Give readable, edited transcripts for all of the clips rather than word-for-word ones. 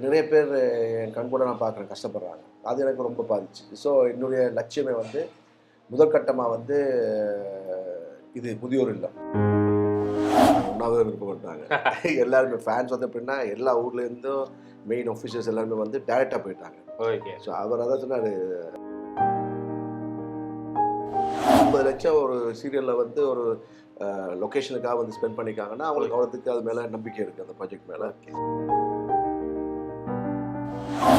நிறைய பேர் என் கண் கூட நான் பார்க்குறேன் கஷ்டப்படுறாங்க. அது எனக்கு ரொம்ப பாதிச்சு. ஸோ என்னுடைய லட்சியமே வந்து முதற்கட்டமாக வந்து இது முதியோர் இல்லம். உண்ணாவிரதம் விருப்பப்பட்டாங்க. எல்லாருமே ஃபேன்ஸ் வந்து எப்படின்னா எல்லா ஊர்லேருந்தும் மெயின் ஆஃபீஸர்ஸ் எல்லாருமே வந்து டேரெக்டாக போயிட்டாங்க. ஓகே. ஸோ அவர் அதான் சொன்னார், 50 லட்சம் ஒரு சீரியலில் வந்து ஒரு லொக்கேஷனுக்காக வந்து ஸ்பெண்ட் பண்ணிக்காங்கன்னா அவங்களுக்கு அவ்வளோத்துக்கு அது மேலே நம்பிக்கை இருக்குது, அந்த ப்ராஜெக்ட் மேலே.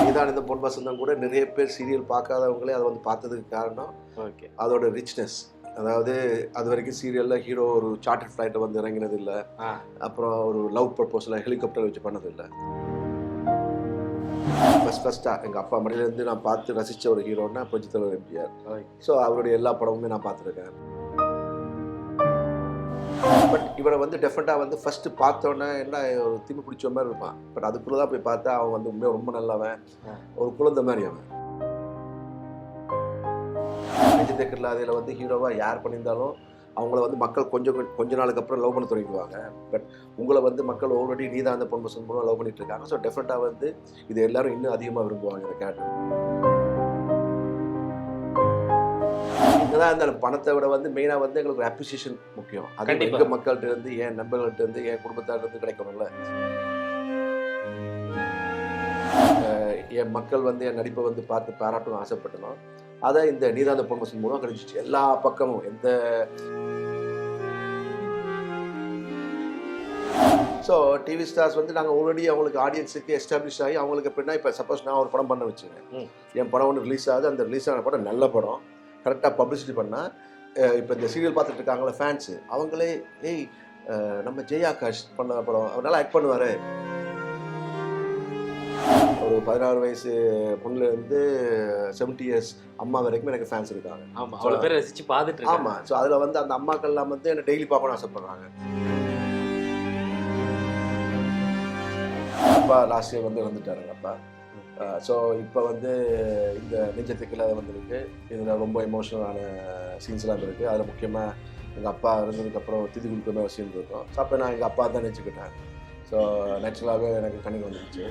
நீதான் இந்த பொன் வசந்தம் கூட நிறைய பேர் சீரியல் பார்க்காதவங்களே அதை வந்து பார்த்ததுக்கு காரணம் ஓகே, அதோட ரிச்னஸ். அதாவது அது வரைக்கும் சீரியலில் ஹீரோ ஒரு சார்ட்டர் ஃப்ளைட்டை வந்து இறங்கினது இல்லை, அப்புறம் ஒரு லவ் ப்ரப்போஸில் ஹெலிகாப்டர் வச்சு பண்ணது இல்லை. ஃபஸ்ட்டாக எங்கள் அப்பா மடியிலேருந்து நான் பார்த்து ரசித்த ஒரு ஹீரோன்னா புரட்சித் தலைவர் எம்ஜிஆர். ஸோ அவருடைய எல்லா படமுமே நான் பார்த்துருக்கேன். பட் இவரை வந்து டெஃபினட்டாக வந்து ஃபஸ்ட்டு பார்த்தோன்னே என்ன ஒரு திமி பிடிச்ச மாதிரி இருப்பான். பட் அதுக்குள்ளே தான் போய் பார்த்தா அவன் வந்து உண்மையாக ரொம்ப நல்லவன், ஒரு குழந்தை மாதிரி அவன். நெஞ்சத்திற்கில்ல அதில் வந்து ஹீரோவாக யார் பண்ணியிருந்தாலும் அவங்கள வந்து மக்கள் கொஞ்ச நாளுக்கு அப்புறம் லவ் பண்ண தொடங்கிடுவாங்க. பட் உங்களை வந்து மக்கள் ஆல்ரெடி நீதான் அந்த பொன் வசந்தம் மூலம் லவ் பண்ணிட்டு இருக்காங்க. ஸோ டெஃபினட்டாக வந்து இது எல்லாரும் இன்னும் அதிகமாக விரும்புவாங்க இந்த கேரக்டர். என்னதான் இருந்தாலும் பணத்தை விட வந்து மெயினாக வந்து எங்களுக்கு ஒரு அப்ரிசியேஷன் முக்கியம். அது எங்கள் மக்கள்கிட்ட இருந்து, என் நண்பர்கள்ட்ட இருந்து, என் குடும்பத்தார்ட்ட இருந்து கிடைக்கணும்ல. என் மக்கள் வந்து என் நடிப்பை வந்து பார்த்து பாராட்டணும் ஆசைப்பட்டணும். அதை இந்த நீதாந்த பொன் வசந்தம் மூலம் கிடைச்சிச்சு. எல்லா பக்கமும் எந்த. ஸோ டிவி ஸ்டார்ஸ் வந்து நாங்கள் ஆல்ரெடி அவங்களுக்கு ஆடியன்ஸுக்கு எஸ்டாப்ளிஷ் ஆகி அவங்களுக்கு எப்படின்னா இப்போ சப்போஸ் நான் ஒரு படம் பண்ண வச்சுங்க, என் படம் ஒன்று ரிலீஸ் ஆகுது, அந்த ரிலீஸ் ஆன படம் நல்ல படம் கரெக்டாக பப்ளிசிட்டி பண்ணால் இப்போ இந்த சீரியல் பார்த்துட்டு இருக்காங்களே ஃபேன்ஸு, அவங்களே ஏய் நம்ம ஜெயாகாஷ் பண்ண படம் அவர் நல்லா ஆக்ட் பண்ணுவார். ஒரு 16 வயசு பொண்ணுலேருந்து 70 இயர்ஸ் அம்மா வரைக்கும் எனக்கு ஃபேன்ஸ் இருக்காங்க. ஆமாம், அவ்வளோ பேர் ரசித்து பார்த்துட்டு. ஆமாம். ஸோ அதில் வந்து அந்த அம்மாக்கள்லாம் வந்து என்னை டெய்லி பார்க்கணும்னு ஆசைப்படுறாங்க. அப்பா லாஸ்ட் இயர் வந்து இறந்துட்டாருங்க அப்பா. ஸோ இப்போ வந்து இந்த நெஞ்சத்துக்குள்ள வந்திருக்கு. இதில் ரொம்ப எமோஷனலான சீன்ஸ்லாம் இருக்குது. அதில் முக்கியமாக எங்கள் அப்பா இருந்ததுக்கப்புறம் திதி கொடுக்குற மாதிரி சீன் இருக்கும். ஸோ அப்போ நான் எங்கள் அப்பா தான் நினச்சிக்கிட்டேன். ஸோ நேச்சுரலாகவே எனக்கு கண்ணுக்கு வந்துருச்சு.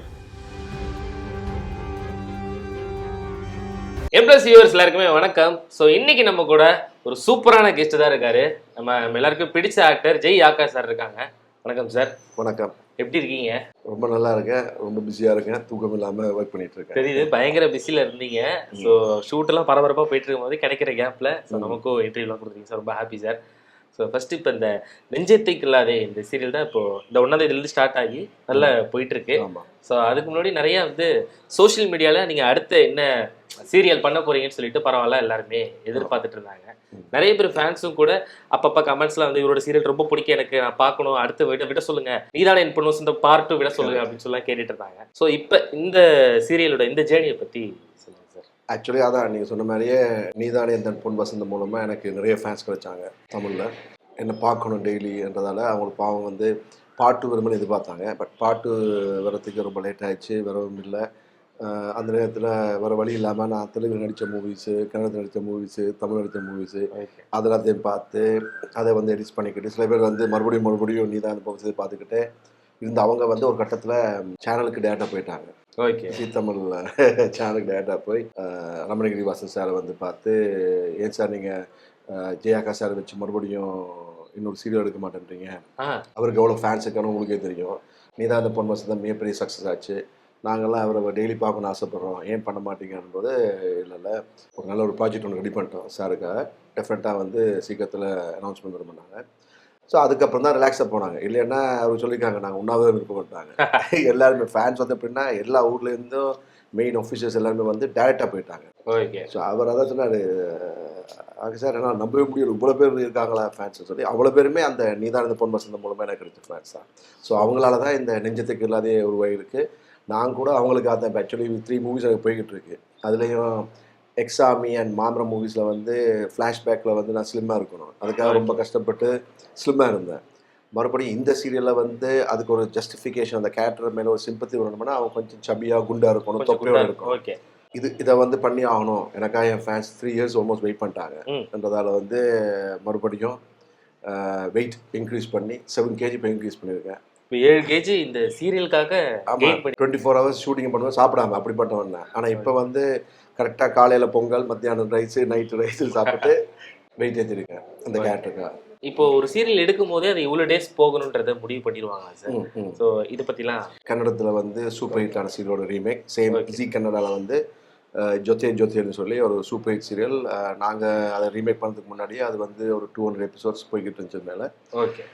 எம்ப்ளஸ் வியூவர்ஸ் எல்லாருக்குமே வணக்கம். ஸோ இன்னைக்கு நம்ம கூட ஒரு சூப்பரான கெஸ்ட் தான் இருக்காரு. நம்ம எல்லாருக்கும் பிடிச்ச ஆக்டர் ஜெய் ஆகாஷ் சார் இருக்காங்க. வணக்கம் சார். வணக்கம். எப்படி இருக்கீங்க? ரொம்ப நல்லா இருக்கேன், ரொம்ப பிஸியாக இருக்கேன், தூக்கம் இல்லாமல் ஒர்க் பண்ணிட்டு இருக்கேன். தெரியுது, பயங்கர பிஸியில் இருந்தீங்க. ஸோ ஷூட்டெல்லாம் பரபரப்பாக போயிட்டு இருக்கும் போது கிடைக்கிற கேப்பில் ஸோ நமக்கும் இன்டர்வியூலாம் கொடுத்துருக்கீங்க சார், ரொம்ப ஹாப்பி சார். ஸோ ஃபஸ்ட்டு இப்போ இந்த நெஞ்சத்தைக்கு இல்லாதே இந்த சீரியல் தான் இப்போது இந்த 1ஆம் தேதியிலேருந்து ஸ்டார்ட் ஆகி நல்லா போயிட்டுருக்கு. ஸோ அதுக்கு முன்னாடி நிறையா வந்து சோஷியல் மீடியாவில் நீங்கள் அடுத்து என்ன சீரியல் பண்ண போகிறீங்கன்னு சொல்லிட்டு பரவாயில்ல எல்லாருமே எதிர்பார்த்துட்டு இருந்தாங்க. நிறைய பேர் ஃபேன்ஸும் கூட அப்பப்போ கமெண்ட்ஸ்லாம் வந்து இவரோட சீரியல் ரொம்ப பிடிக்கும், எனக்கு நான் பார்க்கணும், அடுத்து விட சொல்லுங்க, நீதானே என் பொண்ணு இந்த பார்ட் 2 விட சொல்லுங்க அப்படின்னு சொல்லலாம் கேட்டுட்டு இருந்தாங்க. ஸோ இப்போ இந்த சீரியலோட இந்த ஜேர்னியை பற்றி சொல்லுங்க சார். ஆக்சுவலி அதான் நீங்கள் சொன்ன மாதிரியே நீதானே இந்த பொன் வசந்தம் மூலமாக எனக்கு நிறைய ஃபேன்ஸ் கிடைச்சாங்க தமிழில். என்னை பார்க்கணும் டெய்லின்றதால அவங்களுக்கு பாவம் வந்து பார்ட் 2 வருமானு எதிர்பார்த்தாங்க. பட் பார்ட் 2 வரத்துக்கு ரொம்ப லேட் ஆகிடுச்சு, வரவும் இல்லை. அந்த நேரத்தில் வேறு வழி இல்லாமல் நான் தெலுங்கு நடித்த மூவிஸு, கன்னடத்தில் நடித்த மூவிஸு, தமிழ் நடித்த மூவிஸு அதெல்லாத்தையும் பார்த்து அதை வந்து எடிட் பண்ணிக்கிட்டு சில பேர் வந்து மறுபடியும் நீ தான் அந்த பகுதியை பார்த்துக்கிட்டு இருந்த அவங்க வந்து ஒரு கட்டத்தில் சேனலுக்கு டேட்டா போயிட்டாங்க. ஓகே. ஜி தமிழ் சேனலுக்கு டேட்டா போய் ரமணகிரி வாசன் சாரை வந்து பார்த்து, ஏன் சார் நீங்கள் ஜெயாகாஷ் சாரை வச்சு மறுபடியும் இன்னொரு சீரியல் எடுக்க மாட்டேன்றீங்க, அவருக்கு எவ்வளோ ஃபேன்ஸ் இருக்கானு உங்களுக்கே தெரியும், நீ தான் அந்த பொன் வசந்தம் மிகப்பெரிய சக்ஸஸ் ஆச்சு, நாங்கள்லாம் அவரை டெய்லி பார்க்கணும்னு ஆசைப்பட்றோம், ஏன் பண்ண மாட்டீங்கன்னும்போது இல்லை ஒரு நல்ல ஒரு ப்ராஜெக்ட் ஒன்று ரெடி பண்ணிட்டோம் சாருக்காக, டெஃபினட்டாக வந்து சீக்கிரத்தில் அனௌன்ஸ்மெண்ட் பண்ணாங்க. ஸோ அதுக்கப்புறம் தான் ரிலாக்ஸாக போனாங்க. இல்லைன்னா அவர் சொல்லியிருக்காங்க நாங்கள் உண்ணாவிரதம் விருப்பப்பட்டாங்க. எல்லாருமே ஃபேன்ஸ் வந்து எப்படின்னா எல்லா ஊர்லேருந்தும் மெயின் ஆஃபீஸர்ஸ் எல்லாருமே வந்து டேரெக்டாக போயிட்டாங்க. ஓகே. ஸோ அவர் அதான் சொன்னார், சார் என்னால் நம்பவே முடியும் இவ்வளோ பேர் இருக்காங்களா ஃபேன்ஸ் சொல்லி. அவ்வளோ பேருமே அந்த நீதான் இந்த பொன் வசந்தம் மூலமாக எனக்கு கிடைச்ச ஃபேன்ஸ் தான். ஸோ அவங்களால தான் இந்த நெஞ்சத்துக்கு இல்லாதே உருவாகிருக்கு. நான் கூட அவங்களுக்கு அதை ஆக்சுவலி 3 மூவிஸ் எனக்கு போய்கிட்டு இருக்கு. அதுலேயும் எக்ஸாமி அண்ட் மாமரம் மூவிஸில் வந்து ஃப்ளாஷ்பேக்கில் வந்து நான் ஸ்லிம்மாக இருக்கணும், அதுக்காக ரொம்ப கஷ்டப்பட்டு ஸ்லிம்மாக இருந்தேன். மறுபடியும் இந்த சீரியலில் வந்து அதுக்கு ஒரு ஜஸ்டிஃபிகேஷன், அந்த கேரக்டர் மேலே ஒரு சிம்பத்தி வரணும்னா அவன் கொஞ்சம் சபியாக குண்டாக இருக்கணும், தொப்பையோடு இருக்கும். ஓகே. இதை வந்து பண்ணி ஆகணும், எனக்காக என் ஃபேன்ஸ் 3 இயர்ஸ் ஆல்மோஸ்ட் வெயிட் பண்ணிட்டாங்கன்றதால வந்து மறுபடியும் வெயிட் இன்க்ரீஸ் பண்ணி 7 kg இப்போ இன்க்ரீஸ் பண்ணியிருக்கேன். இப்போ 7 கேஜி இந்த சீரியலுக்காக கெயின் பண்ணி 24 ஹவர்ஸ் ஷூட்டிங் பண்ணுவோம் சாப்பிடாம அப்படிப்பட்டவன் தான். ஆனால் இப்போ வந்து கரெக்டாக காலையில் பொங்கல், மத்தியானம் ரைஸு, நைட்டு ரைஸு சாப்பிட்டு வெயிட் ஏற்றிருக்கேன் அந்த கேரக்டருக்காக. இப்போ ஒரு சீரியல் எடுக்கும் போதே அது இவ்வளோ டேஸ் போகணுன்றத முடிவு பண்ணிடுவாங்க சார். ஸோ இதை பற்றிலாம் கன்னடத்தில் வந்து சூப்பர் ஹிட்டான சீரியலோட ரீமேக், சேம் ஜி கன்னடாவில் வந்து ஜோதியே ஜோதியர்னு சொல்லி ஒரு சூப்பர் ஹிட் சீரியல். நாங்கள் அதை ரீமேக் பண்ணுறதுக்கு முன்னாடியே அது வந்து ஒரு 200 எபிசோட்ஸ் போய்கிட்டு இருந்துச்சு மேலே. ஓகே,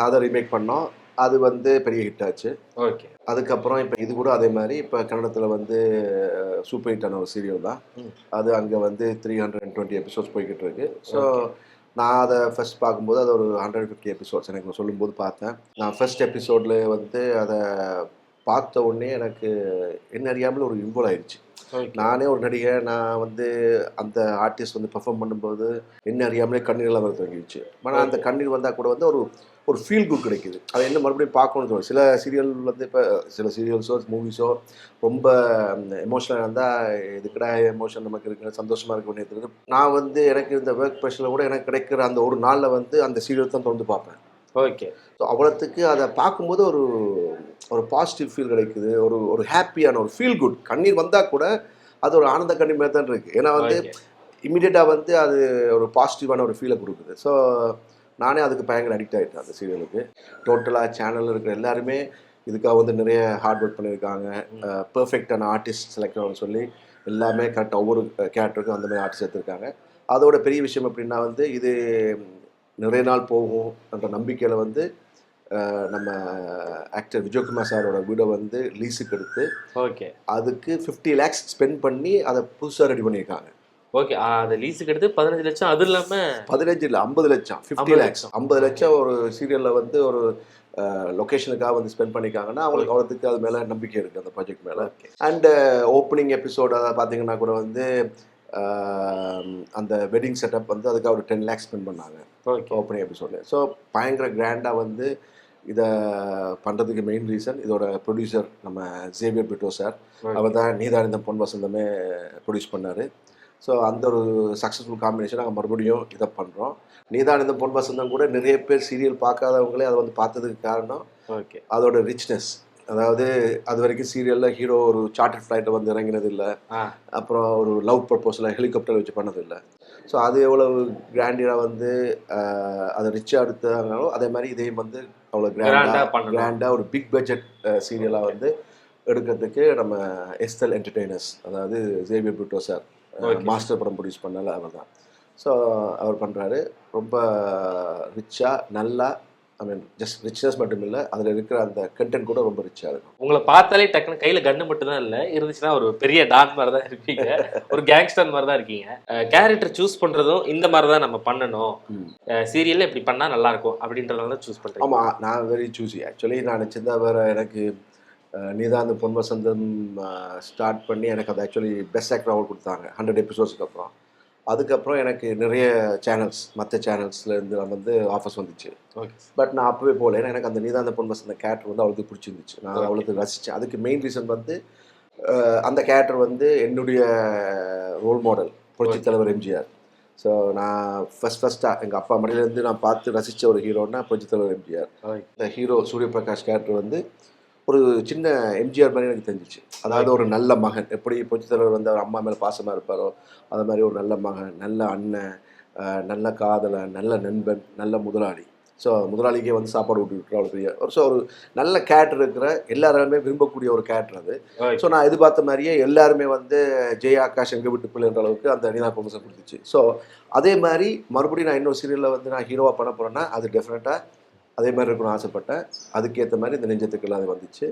அதை ரீமேக் பண்ணோம். அது வந்து பெரிய ஹிட் ஆச்சு. ஓகே. அதுக்கப்புறம் இப்போ இது கூட அதே மாதிரி இப்போ கன்னடத்தில் வந்து சூப்பர் ஹிட்டான ஒரு சீரியல் தான். அது அங்கே வந்து 320 எபிசோட்ஸ் போய்கிட்டு இருக்கு. ஸோ நான் அதை ஃபர்ஸ்ட் பார்க்கும்போது அது ஒரு 150 எபிசோட்ஸ் எனக்கு சொல்லும்போது பார்த்தேன். நான் ஃபர்ஸ்ட் எபிசோடில் வந்து அதை பார்த்த உடனே எனக்கு என்ன அறியாமல் ஒரு இன்வால்வ் ஆயிடுச்சு. நானே ஒரு நடிகை, நான் வந்து அந்த ஆர்டிஸ்ட் வந்து பெர்ஃபார்ம் பண்ணும்போது என்ன அறியாமலே கண்ணீரெல்லாம் வர தொடங்கிடுச்சு. ஆனால் அந்த கண்ணீர் வந்தால் கூட வந்து ஒரு ஃபீல் குட் கிடைக்குது. அதை என்ன மறுபடியும் பார்க்கணும்னு தோணும். சில சீரியல் வந்து இப்போ சில சீரியல்ஸோ மூவிஸோ ரொம்ப எமோஷனலாக இருந்தால் இதுக்கடா எமோஷன் நமக்கு இருக்கிற சந்தோஷமாக இருக்க வேண்டியது. நான் வந்து எனக்கு இந்த ஒர்க் ப்ரெஷரில் கூட எனக்கு கிடைக்கிற அந்த ஒரு நாளில் வந்து அந்த சீரியல் தான் தொடர்ந்து பார்ப்பேன். ஓகே. ஸோ அவ்வளோத்துக்கு அதை பார்க்கும்போது ஒரு பாசிட்டிவ் ஃபீல் கிடைக்குது. ஒரு ஹாப்பியான ஒரு ஃபீல் குட். கண்ணீர் வந்தால் கூட அது ஒரு ஆனந்த கண்ணீர் மாதிரி தான் இருக்குது. ஏன்னா வந்து இம்மிடியட்டாக வந்து அது ஒரு பாசிட்டிவான ஒரு ஃபீலை கொடுக்குது. ஸோ நானே அதுக்கு பயங்கர அடிக்ட் ஆகிட்டேன் அந்த சீரியலுக்கு. டோட்டலாக சேனலில் இருக்கிற எல்லாருமே இதுக்காக வந்து நிறைய ஹார்ட் ஒர்க் பண்ணியிருக்காங்க. பர்ஃபெக்டான ஆர்டிஸ்ட் செலக்ட் ஆகும்னு சொல்லி எல்லாமே கரெக்டாக ஒவ்வொரு கேரக்டருக்கும் அந்த மாதிரி ஆர்டிஸ்ட் எடுத்திருக்காங்க. அதோட பெரிய விஷயம் எப்படின்னா வந்து இது நிறைய நாள் போகும் என்ற நம்பிக்கையில் வந்து நம்ம ஆக்டர் விஜயகுமார் சாரோட வீடை வந்து லீஸுக்கு எடுத்து ஓகே அதுக்கு 50 lakhs ஸ்பெண்ட் பண்ணி அதை புதுசாக ரெடி பண்ணியிருக்காங்க. ஓகே, அதை லீஸுக்கு எடுத்து 15 லட்சம். அது இல்லாமல் 15 இல்லை 50 லட்சம் 50 lakhs 50 லட்சம் ஒரு சீரியலில் வந்து ஒரு லொக்கேஷனுக்காக வந்து ஸ்பெண்ட் பண்ணியிருக்காங்கன்னா அவங்களுக்கு அவ்வளோத்துக்கு அது மேலே நம்பிக்கை இருக்குது அந்த ப்ராஜெக்ட் மேலே. அண்டு ஓப்பனிங் எபிசோட் அதை பார்த்தீங்கன்னா கூட வந்து அந்த வெட்டிங் செட்டப் வந்து அதுக்காக ஒரு 10 lakhs ஸ்பெண்ட் பண்ணாங்க ஓப்பனிங் எபிசோடில். ஸோ பயங்கர கிராண்டாக வந்து இதை பண்ணுறதுக்கு மெயின் ரீசன் இதோட ப்ரொடியூசர் நம்ம ஜேவியர் பிட்டோ சார். அவர் தான் நீதான் இந்த பொன் வசந்தமே ப்ரொடியூஸ் பண்ணார். ஸோ அந்த ஒரு சக்ஸஸ்ஃபுல் காம்பினேஷன் நாங்கள் மறுபடியும் இதை பண்ணுறோம். நீதான் இந்த பொன் வசந்தம் கூட நிறைய பேர் சீரியல் பார்க்காதவங்களே அதை வந்து பார்த்ததுக்கு காரணம் ஓகே அதோட ரிச்னஸ். அதாவது அது வரைக்கும் சீரியலில் ஹீரோ ஒரு சார்ட்டர் ஃப்ளைட்டை வந்து இறங்கினது இல்லை, அப்புறம் ஒரு லவ் ப்ரப்போஸில் ஹெலிகாப்டர் வச்சு பண்ணதில்லை. ஸோ அது எவ்வளவு கிராண்டியராக வந்து அதை ரிச்சாக எடுத்தாங்களோ அதே மாதிரி இதையும் வந்து அவ்வளோ கிராண்டாக ஒரு பிக் பட்ஜெட் சீரியலாக வந்து எடுக்கிறதுக்கு நம்ம எஸ்எல் என்டர்டெய்னர்ஸ், அதாவது ஜேவியர் பிட்டோ சார் மாஸ்டர் படம் ப்ரொடியூஸ் பண்ணல அவர் தான். ஸோ அவர் பண்ணுறாரு. ரொம்ப ரிச்சாக நல்லா, ஐ மீன் ஜஸ்ட் ரிச்னஸ் மட்டும் இல்லை, அதில் இருக்கிற அந்த கண்டென்ட் கூட ரொம்ப ரிச்சாக இருக்கும். உங்களை பார்த்தாலே டக்குன்னு கையில் கன்று மட்டும் தான் இல்லை, இருந்துச்சுன்னா ஒரு பெரிய டான் மாதிரி தான் இருக்கீங்க, ஒரு கேங்ஸ்டர் மாதிரி தான் இருக்கீங்க. கேரக்டர் சூஸ் பண்ணுறதும் இந்த மாதிரி தான் நம்ம பண்ணணும், சீரியலில் இப்படி பண்ணால் நல்லாயிருக்கும் அப்படின்றத தான் சூஸ் பண்ணுறேன். ஆமாம், நான் வெரி சூஸி. ஆக்சுவலி நான் சின்ன வேறு எனக்கு நீதான் அந்த பொன் வசந்தம் ஸ்டார்ட் பண்ணி எனக்கு அது ஆக்சுவலி பெஸ்ட் ஆக்டர் அவார்ட் கொடுத்தாங்க 100 எபிசோட்ஸ்க்கு அப்புறம். அதுக்கப்புறம் எனக்கு நிறைய சேனல்ஸ், மற்ற சேனல்ஸ்லேருந்து வந்து ஆஃபர்ஸ் வந்துச்சு. பட் நான் அப்போவே போகல. ஏன்னா எனக்கு அந்த நீதான் அந்த பொன் வசந்த கேரக்டர் வந்து அவ்வளோக்கு பிடிச்சிருந்துச்சு, நான் அவ்வளோக்கு ரசித்தேன். அதுக்கு மெயின் ரீசன் வந்து அந்த கேரக்டர் வந்து என்னுடைய ரோல் மாடல் புரட்சி தலைவர் எம்ஜிஆர். ஸோ நான் ஃபஸ்ட்டாக எங்கள் அப்பா மடியிலேருந்து நான் பார்த்து ரசித்த ஒரு ஹீரோன்னா புரட்சி தலைவர் எம்ஜிஆர். இந்த ஹீரோ சூரியபிரகாஷ் கேரக்டர் வந்து ஒரு சின்ன எம்ஜிஆர் மாதிரி எனக்கு தெரிஞ்சிச்சு. அதாவது ஒரு நல்ல மகன், எப்படி புரட்சித் தலைவர் வந்து அவர் அம்மா மேலே பாசமாக இருப்பாரோ அது மாதிரி ஒரு நல்ல மகன், நல்ல அண்ணன், நல்ல காதலன், நல்ல நண்பன், நல்ல முதலாளி. ஸோ முதலாளிக்கே வந்து சாப்பாடு விட்டு அவ்வளோ பெரிய ஒரு நல்ல கேரக்டர் இருக்கிற எல்லாருமே விரும்பக்கூடிய ஒரு கேரக்டர் அது. ஸோ நான் எதிர்பார்த்த மாதிரியே எல்லாருமே வந்து ஜெயா ஆகாஷ் எங்கள் வீட்டு பிள்ளைன்ற அளவுக்கு அந்த நீதான் ப்ரொமோஷன் கொடுத்துச்சு. ஸோ அதே மாதிரி மறுபடியும் நான் இன்னொரு சீரியலில் வந்து நான் ஹீரோவாக பண்ண போகிறேன்னா அது டெஃபினட்டாக அதே மாதிரி இருக்கணும்னு ஆசைப்பட்டேன். அதுக்கேற்ற மாதிரி இந்த நெஞ்சத்துக்குள்ள அது வந்துச்சு.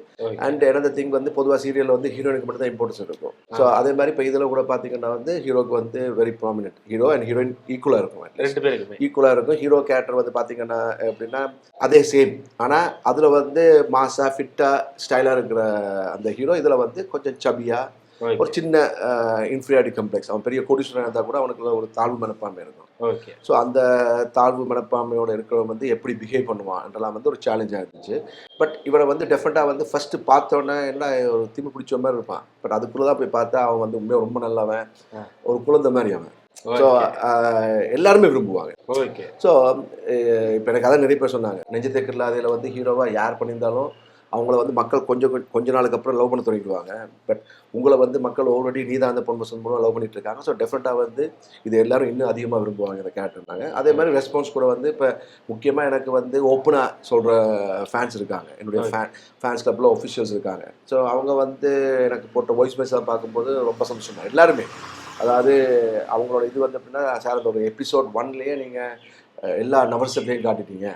அண்ட் எனது திங் வந்து பொதுவாக சீரியலில் வந்து ஹீரோயினுக்கு மட்டும் தான் இம்பார்ட்டன்ஸ் இருக்கும். ஸோ அதே மாதிரி இப்போ இதில் கூட பார்த்தீங்கன்னா வந்து ஹீரோக்கு வந்து very prominent, hero and heroine ஈக்குவலாக இருக்கும், 2 பேருக்குமே ஈக்குவலாக இருக்கும். ஹீரோ கேரக்டர் வந்து பார்த்தீங்கன்னா எப்படின்னா அதே சேம், ஆனால் அதில் வந்து மாஸாக ஃபிட்டாக ஸ்டைலாக இருக்கிற அந்த ஹீரோ இதில் வந்து கொஞ்சம் சபியாக ஒரு சின்ன இன்ஃபீரியாரிட்டி கம்ப்ளெக்ஸ். அவன் பெரிய கோடீஸ்வரன் இருந்தால் கூட அவனுக்குள்ள ஒரு தாழ்வு மனப்பான்மை இருக்கும். ஸோ அந்த தாழ்வு மனப்பான்மையோட இருக்கிறவன் வந்து எப்படி பிஹேவ் பண்ணுவான் என்றெல்லாம் வந்து ஒரு சேலஞ்சாக இருந்துச்சு. பட் இவனை வந்து டெஃபினட்டாக வந்து ஃபஸ்ட்டு பார்த்தோன்னே என்ன ஒரு திமி பிடிச்ச மாதிரி இருப்பான். பட் அதுக்குள்ளே தான் போய் பார்த்தா அவன் வந்து உண்மையாக ரொம்ப நல்லவன், ஒரு குழந்தை மாதிரி அவன். ஸோ எல்லாருமே விரும்புவாங்க. ஓகே. ஸோ இப்போ எனக்கு அதான் நிறைய பேர் சொன்னாங்க, நெஞ்சத்திற்கில்ல அதில் வந்து ஹீரோவாக யார் பண்ணியிருந்தாலும் அவங்கள வந்து மக்கள் கொஞ்ச நாளுக்கு அப்புறம் லவ் பண்ண தொடங்கிடுவாங்க. பட் உங்களை வந்து மக்கள் ஆல்ரெடி நீதான் அந்த பொன் வசந்த் மூலம் லவ் பண்ணிட்டு இருக்காங்க. ஸோ டெஃபினட்டாக வந்து இது எல்லாரும் இன்னும் அதிகமாக விரும்புவாங்க இந்த கேரக்டர்னாங்க. அதே மாதிரி ரெஸ்பான்ஸ் கூட வந்து இப்போ முக்கியமாக எனக்கு வந்து ஓப்பனாக சொல்கிற ஃபேன்ஸ் இருக்காங்க. என்னுடைய ஃபேன்ஸ் கிளப்பில் ஒஃபிஷியல்ஸ் இருக்காங்க. ஸோ அவங்க வந்து எனக்கு போட்ட வாய்ஸ் மெசேஜ் பார்க்கும்போது ரொம்ப சந்தோஷம். எல்லாருமே அதாவது அவங்களோட இது வந்து எப்படின்னா, சார் அந்த ஒரு எபிசோட் 1லேயே நீங்கள் எல்லா நவரசத்தையும் காட்டிட்டீங்க.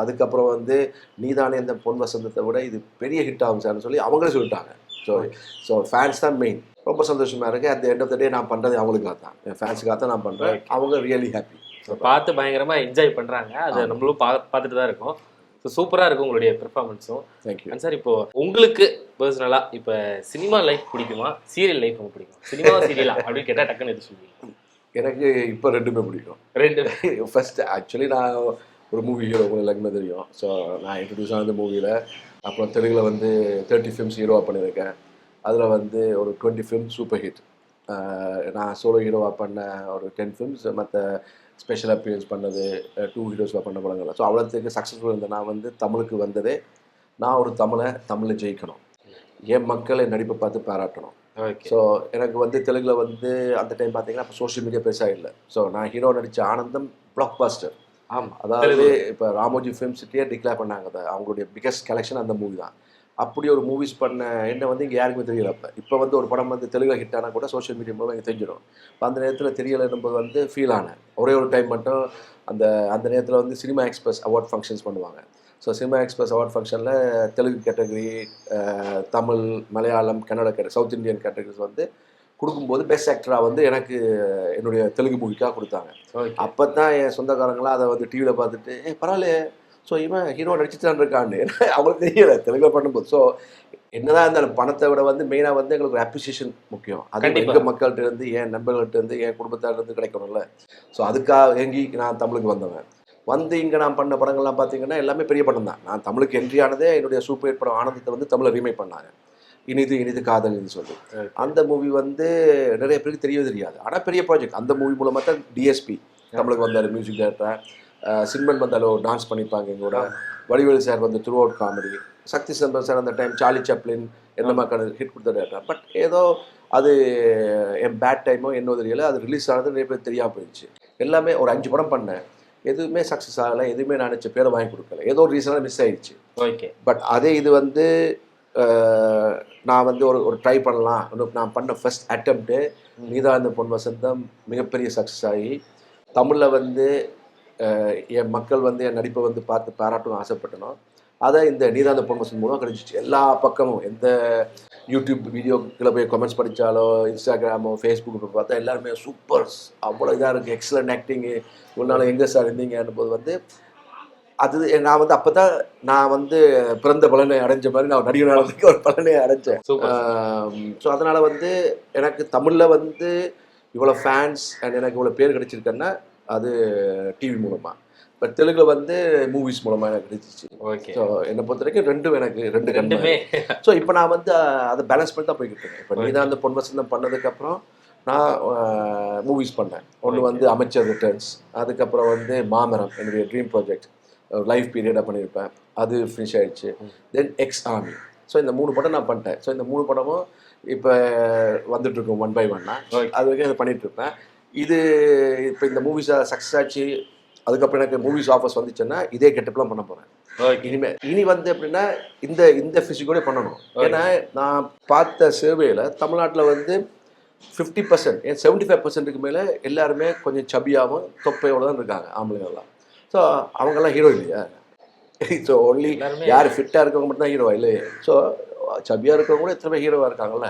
அதுக்கப்புறம் வந்து நீதானே இந்த பொன் வசந்தத்தை விட இது பெரிய ஹிட் ஆகும் சார்னு சொல்லி அவங்களே சொல்லிட்டாங்க. ஸோ ஃபேன்ஸ் தான் மெயின். ரொம்ப சந்தோஷமாக இருக்குது. At the end of the day நான் பண்ணுறது அவங்களுக்காக தான், என் ஃபேன்ஸுக்காக தான் நான் பண்ணுறேன். அவங்க ரியலி ஹாப்பி. பார்த்து பயங்கரமாக என்ஜாய் பண்ணுறாங்க. அதை நம்மளும் பார்த்துட்டு தான் இருக்கோம். ஸோ சூப்பராக இருக்கும் உங்களுடைய பெர்ஃபார்மன்ஸும். தேங்க்யூ. சார், இப்போ உங்களுக்கு பர்சனலாக இப்போ சினிமா லைஃப் பிடிக்குமா, சீரியல் லைஃப் ரொம்ப பிடிக்கும்? சினிமா சீரியலா அப்படின்னு கேட்டால் டக்குன்னு எது சொல்லுவீங்க? எனக்கு இப்போ ரெண்டுமே பிடிக்கும். ரெண்டுமே. ஃபர்ஸ்ட் ஆக்சுவலி நான் ஒரு மூவி ஹீரோ, உங்களுக்கு எல்லாருக்குமே தெரியும். ஸோ நான் இன்ட்ரடியூஸ் ஆனது மூவியில். அப்புறம் தெலுங்கில் வந்து 30 ஃபிலிம்ஸ் ஹீரோவாக பண்ணியிருக்கேன். அதில் வந்து ஒரு 20 ஃபிலிம்ஸ் சூப்பர் ஹிட். நான் சோலோ ஹீரோவாக பண்ண ஒரு 10 ஃபிலிம்ஸ், மற்ற ஸ்பெஷல் அப்பியரன்ஸ் பண்ணது 2 ஹீரோஸாக பண்ண படங்கள். ஸோ அவ்வளோத்துக்கு சக்ஸஸ்ஃபுல் இருந்தேன். நான் வந்து தமிழுக்கு வந்ததே, நான் ஒரு தமிழில் ஜெயிக்கணும், என் மக்களை நடிப்பை பார்த்து பாராட்டணும். ஸோ எனக்கு வந்து தெலுங்கில் வந்து அந்த டைம் பார்த்தீங்கன்னா அப்போ சோஷியல் மீடியா பெருசாக இல்லை. ஸோ நான் ஹீரோ நடித்த ஆனந்தம் பிளாக் பாஸ்டர். ஆமாம், அதாவது இப்போ ராமோஜி ஃபிலிம் சிட்டியே டிக்ளேர் பண்ணாங்க. அவங்களுடைய பிகெஸ்ட் கலெக்ஷன் அந்த மூவி தான். அப்படி ஒரு மூவிஸ் பண்ண என்ன வந்து இங்கே யாருக்குமே தெரியல. இப்போ வந்து ஒரு படம் வந்து தெலுங்கில் ஹிட் ஆனால் கூட சோஷியல் மீடியா மூலம் எனக்கு தெரிஞ்சிடும். இப்போ அந்த நேரத்தில் தெரியலை என்பது வந்து ஃபீல் ஆனேன். ஒரே ஒரு டைம் மட்டும் அந்த நேரத்தில் வந்து சினிமா எக்ஸ்பிரஸ் அவார்ட் ஃபங்க்ஷன்ஸ் பண்ணுவாங்க. ஸோ சினிமா எக்ஸ்பிரஸ் அவார்ட் ஃபங்க்ஷனில் Telugu category, Tamil, Malayalam, Kannada category, south Indian categories வந்து கொடுக்கும்போது பெஸ்ட் ஆக்டராக வந்து எனக்கு என்னுடைய தெலுங்கு மூவிக்காக கொடுத்தாங்க. அப்போ தான் என் சொந்தக்காரங்களாம் அதை வந்து டிவியில் பார்த்துட்டு பரவாயில்ல, ஸோ இவன் ஹீரோ நடிச்சுட்டு தான் இருக்கான்னு அவங்களுக்கு தெரியலை தெலுங்கில் பண்ணும்போது. ஸோ என்னதான் இருந்தாலும் பணத்தை விட வந்து மெயினாக வந்து எங்களுக்கு ஒரு அப்ரிசியேஷன் முக்கியம். அது எங்கள் மக்கள்கிட்ட இருந்து, என் நண்பர்கள்ட்ட இருந்து, என் குடும்பத்தார்லேருந்து கிடைக்கணும்ல. ஸோ அதுக்காக ஏங்கி நான் தமிழுக்கு வந்தவன். வந்து இங்கே நான் பண்ண படங்கள்லாம் பார்த்தீங்கன்னா எல்லாமே பெரிய படம் தான். நான் தமிழுக்கு என்ட்ரி ஆனதே என்னுடைய சூப்பர் ஹிட் படம் ஆனந்தத்தை வந்து தமிழை ரீமேக் பண்ணாங்க, இனிது காதல்னு சொல்லி. அந்த மூவி வந்து நிறைய பேருக்கு தெரியாது. ஆனால் பெரிய ப்ராஜெக்ட். அந்த மூவி மூலமாக தான் டிஎஸ்பி தமிழுக்கு வந்தார், மியூசிக் டைரக்டர். சின்மன் வந்தாலும் டான்ஸ் பண்ணிப்பாங்க எங்களோட. வடிவேலு சார் வந்து த்ரூ அவுட் காமெடி. சக்தி சம்பர் சார் அந்த டைம் சார்லி சாப்ளின் என்ன மாதிரி ஹிட் கொடுத்த டேரக்டர். பட் ஏதோ அது என் பேட் டைமோ என்னோ தெரியல, அது ரிலீஸ் ஆனது நிறைய பேர் தெரியாமல் போயிடுச்சு. எல்லாமே ஒரு 5 படம் பண்ணேன், எதுவுமே சக்ஸஸ் ஆகலை, எதுவுமே நான் நினச்ச பேரை வாங்கி கொடுக்கல, ஏதோ ஒரு ரீசனாக மிஸ் ஆயிடுச்சு. ஓகே. பட் அதே இது வந்து நான் வந்து ஒரு ட்ரை பண்ணலாம். நான் பண்ண ஃபர்ஸ்ட் அட்டெம்ப்ட்டு நீதான் இந்த பொன் வசந்தம் மிகப்பெரிய சக்ஸஸ் ஆகி தமிழில் வந்து என் மக்கள் வந்து என் நடிப்பை வந்து பார்த்து பாராட்டணும் ஆசைப்பட்டணும். அதை இந்த நீதான் இந்த பொன் வசந்தம் மூலம் கிடைச்சிச்சு. எல்லா பக்கமும் எந்த யூடியூப் வீடியோக்கில் போய் கமெண்ட்ஸ் படித்தாலோ, இன்ஸ்டாகிராமோ, ஃபேஸ்புக்கு போய் பார்த்தா எல்லாருமே சூப்பர், அவ்வளோ இதாக இருக்குது, எக்ஸலண்ட் ஆக்டிங்கு, ஒரு நாள் எங்கே சார் இருந்தீங்கன்னு போது வந்து அது நான் வந்து அப்போ தான் நான் வந்து பிறந்த பலனை அடைஞ்ச மாதிரி நான் நடிகனாளத்துக்கு ஒரு பலனை அடைஞ்சேன். ஸோ அதனால் வந்து எனக்கு தமிழில் வந்து இவ்வளோ ஃபேன்ஸ் அண்ட் எனக்கு இவ்வளோ பேர் கிடைச்சிருக்கேன்னா அது டிவி மூலமாக. பட் தெலுங்குல வந்து மூவிஸ் மூலமாக எனக்கு கிடைச்சிச்சு. ஓகே. ஸோ என்னை பொறுத்த வரைக்கும் எனக்கு ரெண்டு கண்ணுமே. ஸோ இப்போ நான் வந்து அதை பேலன்ஸ் பண்ணி தான் போய்கிட்டு இருக்கேன். இப்போ நீதான் அந்த பொன் வசந்தம் பண்ணதுக்கப்புறம் நான் மூவிஸ் பண்ணேன். ஒன்று வந்து அமைச்சர் ரிட்டர்ன்ஸ், அதுக்கப்புறம் வந்து மாமரம் என்னுடைய ட்ரீம் ப்ராஜெக்ட் லைஃப் பீரியடாக பண்ணியிருப்பேன், அது ஃபினிஷ் ஆகிடுச்சு. தென் எக்ஸ் ஆர்மி. ஸோ இந்த 3 படம் நான் பண்ணிட்டேன். ஸோ இந்த 3 படமும் இப்போ வந்துட்டுருக்கோம் 1 by 1. அது வரைக்கும் அதை பண்ணிகிட்ருப்பேன். இது இப்போ இந்த மூவிஸை சக்ஸஸ் ஆச்சு, அதுக்கப்புறம் எனக்கு மூவிஸ் ஆஃபர்ஸ் வந்துச்சுன்னா இதே கெட்டப்லாம் பண்ண போகிறேன். இனி வந்து எப்படின்னா இந்த ஃபிசிக்கோட பண்ணணும். ஏன்னா நான் பார்த்த சர்வேயில் தமிழ்நாட்டில் வந்து 50%, 75% மேலே எல்லாருமே கொஞ்சம் சபியாகவும் தொப்பையோடு தான் இருக்காங்க ஆம்பளைங்கள்லாம். ஸோ அவங்கெல்லாம் ஹீரோ இல்லையா? ஸோ ஒன்லி யார் ஃபிட்டாக இருக்கவங்க மட்டும் தான் ஹீரோவா இல்லையே? ஸோ சபியாக இருக்கவங்க கூட எத்தனை பேர் ஹீரோவாக இருக்காங்கல்ல.